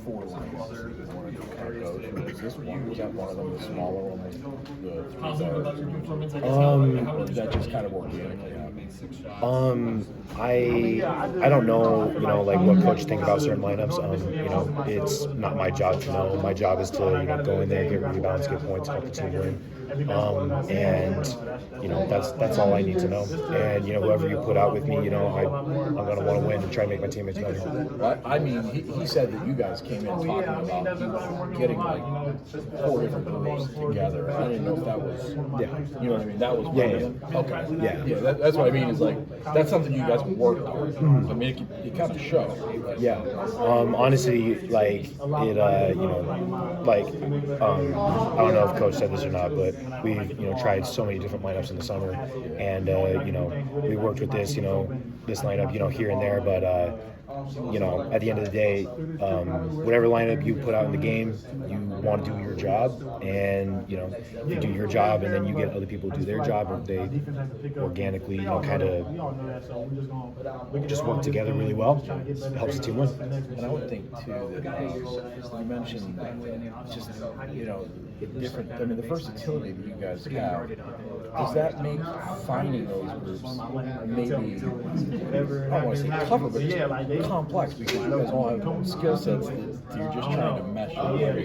4 lines that you wanted to kind of coach? Was that one of them, the smaller one, the 3 guards? Or did that just kind of organically happen? I don't know, like what coach think about certain lineups. It's not my job to know. My job is to, go in there, get rebounds, get points, help the team win. And that's all I need to know. And whoever you put out with me, I'm gonna want to win and try to make my teammates better. Well, I mean, he said that you guys came in talking about getting like 4 different groups together. I didn't know if that was, you know what I mean? That was one of them. Okay. Yeah. That's what I mean. Is like that's something you guys worked on. I mean, it kind of shows. Yeah. Honestly, like it, I don't know if Coach said this or not, but we've tried so many different lineups in the summer, and we worked with this this lineup here and there, but at the end of the day, whatever lineup you put out in the game, you want to do your job, and you do your job, and then you get other people to do their job, and they organically kind of just work together really well. It helps the team win. And I would think too that you mentioned just different. I mean, the versatility that you guys have. Does that make finding those groups maybe, I don't want to say cover, but just complex, because you guys all have skill sets that you're just trying to mesh together?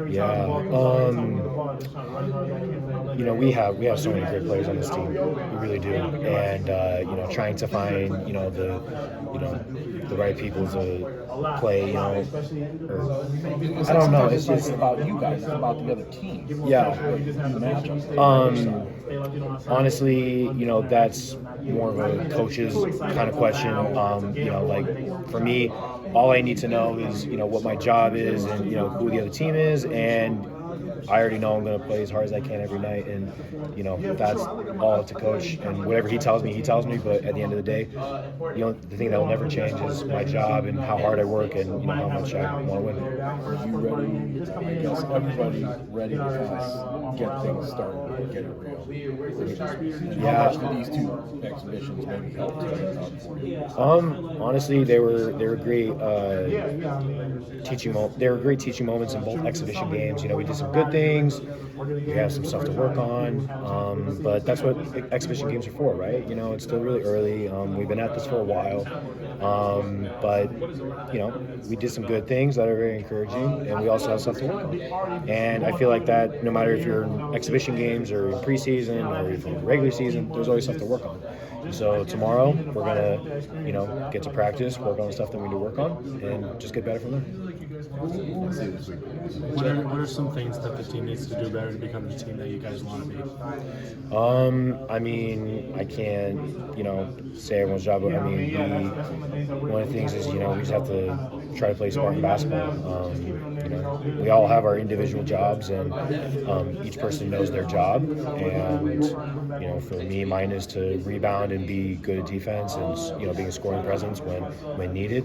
Yeah. We have so many great players on this team. We really do. And trying to find the right people to play. I don't know. It's just about you guys. It's about the other team. Yeah. Honestly, that's more of a coach's kind of question. Like for me, all I need to know is what my job is, and who the other team is, and I already know I'm going to play as hard as I can every night, and that's all up to coach, and whatever he tells me. But at the end of the day, the thing that will never change is my job and how hard I work, and how much I want to win. Are you ready? I guess everybody's ready to kind of get things started and get it real. How much did these 2 exhibitions maybe help for you? Honestly, they were great They were great teaching moments in both exhibition games. We did some good things. We have some stuff to work on, but that's what exhibition games are for, right? It's still really early. We've been at this for a while, but we did some good things that are very encouraging, and we also have stuff to work on. And I feel like that no matter if you're in exhibition games or in preseason or if you're in regular season, there's always stuff to work on. So tomorrow we're gonna, get to practice, work on the stuff that we need to work on, and just get better from there. What are some things that the team needs to do better to become the team that you guys want to be? I mean, I can't, say everyone's job, but I mean, one of the things is, we just have to try to play Spartan basketball. We all have our individual jobs, and each person knows their job. And, for me, mine is to rebound and be good at defense, and, being a scoring presence when needed.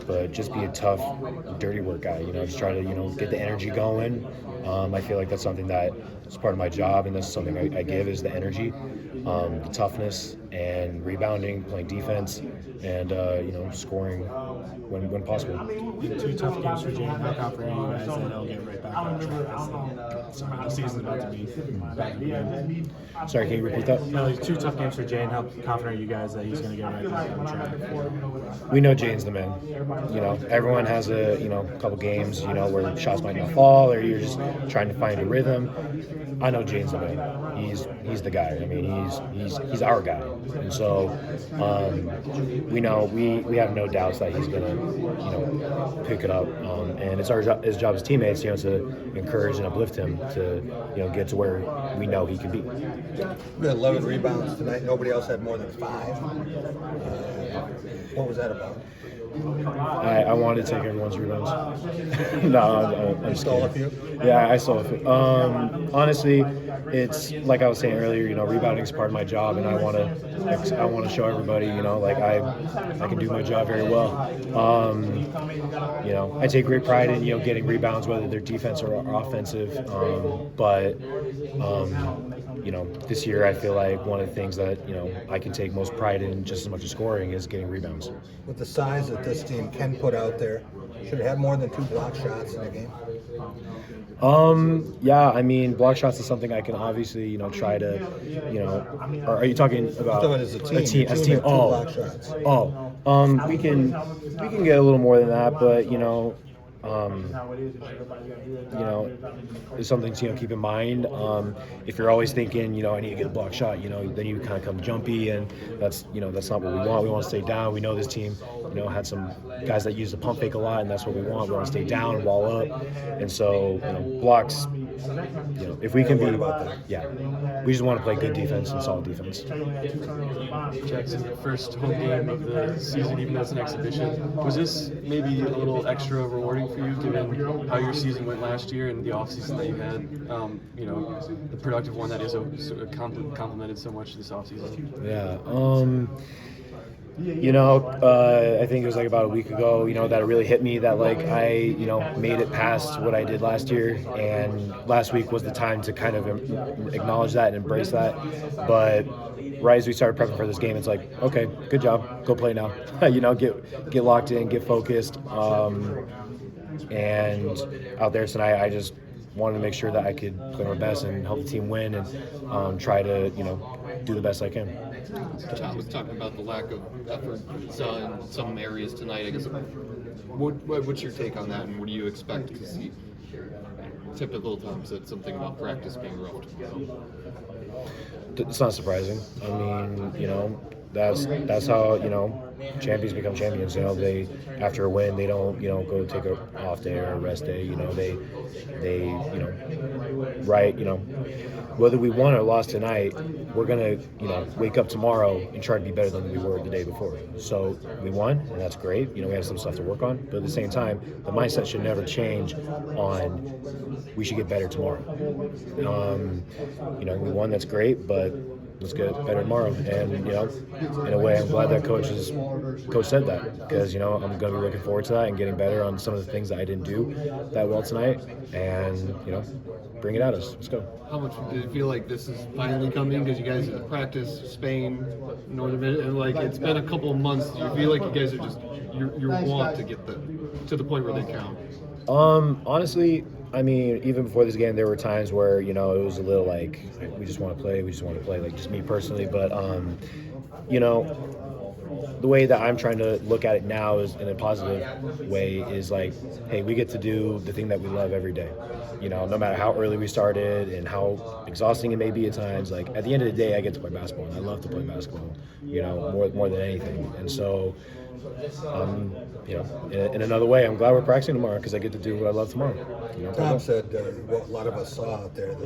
But just be a tough, dirty work guy, just try to, get the energy going. I feel like that's something that is part of my job, and that's something I give is the energy, the toughness, and rebounding, playing defense, and, scoring when possible. 2 tough games for Jane. How confident are you guys that they'll get right back on track? The season's about to be back again. Sorry, can you repeat that? No, 2 tough games for Jane. How confident are you guys that he's going to get right back on track? We know Jane's the man. Everyone has a couple games where shots might not fall, or you're just trying to find a rhythm. I know Jane's the man. He's the guy. I mean, he's our guy, and so we know we have no doubts that he's gonna pick it up. And it's his job as teammates to encourage and uplift him to get to where we know he can be. We had 11 rebounds tonight. Nobody else had more than 5. What was that about? I wanted to take everyone's rebounds. No, I'm just Stole kidding. a few? Yeah, I stole a few. Honestly, it's like I was saying earlier. Rebounding is part of my job, and I want to show everybody. I can do my job very well. I take great pride in getting rebounds, whether they're defense or offensive. But this year I feel like one of the things that I can take most pride in, just as much as scoring, is getting rebounds. With the size of that this team can put out there? Should it have more than 2 block shots in a game? Yeah, I mean, block shots is something I can obviously, try to, or are you talking about So as a team, a team? your As a team team? had 2 block shots. We can get a little more than that, but it's something to keep in mind. If you're always thinking, I need to get a block shot, then you kind of come jumpy, and that's not what we want. We want to stay down. We know this team, had some guys that use the pump fake a lot, and that's what we want. We want to stay down, wall up, and so blocks. If we can be, we just want to play good defense and solid defense. Jaxon, your first home game of the season, even though it's an exhibition, was this maybe a little extra rewarding for you, given how your season went last year and the offseason that you had? The productive one that is complemented so much this offseason. Yeah. I think it was like about a week ago, that it really hit me that I, made it past what I did last year, and last week was the time to kind of acknowledge that and embrace that. But right as we started prepping for this game, it's like, okay, good job, go play now. Get locked in, get focused. And out there tonight, I just wanted to make sure that I could play my best and help the team win, and try to, do the best I can. Tom was talking about the lack of effort in some areas tonight. I guess, what's your take on that, and what do you expect to see? Typical Tom said something about practice being rough tomorrow. It's not surprising. I mean, that's how champions become champions. They after a win, they don't go take a off day or a rest day. They whether we won or lost tonight, we're gonna wake up tomorrow and try to be better than we were the day before. So we won, and that's great. We have some stuff to work on, but at the same time, the mindset should never change on we should get better tomorrow. We won, that's great, but let's get better tomorrow. And in a way, I'm glad that coach said that, because I'm going to be looking forward to that and getting better on some of the things that I didn't do that well tonight, and bring it at us. Let's go. How much do you feel like this is finally coming? Because you guys have practiced Spain, Northern, and it's been a couple of months. Do you feel like you guys are just you want to get to the point where they count? Honestly, even before this game, there were times where, it was a little we just want to play, just me personally. But, the way that I'm trying to look at it now is in a positive way is hey, we get to do the thing that we love every day. No matter how early we started and how exhausting it may be at times, at the end of the day, I get to play basketball, and I love to play basketball, more than anything. And so, in another way, I'm glad we're practicing tomorrow, because I get to do what I love tomorrow. Tom said what a lot of us saw out there.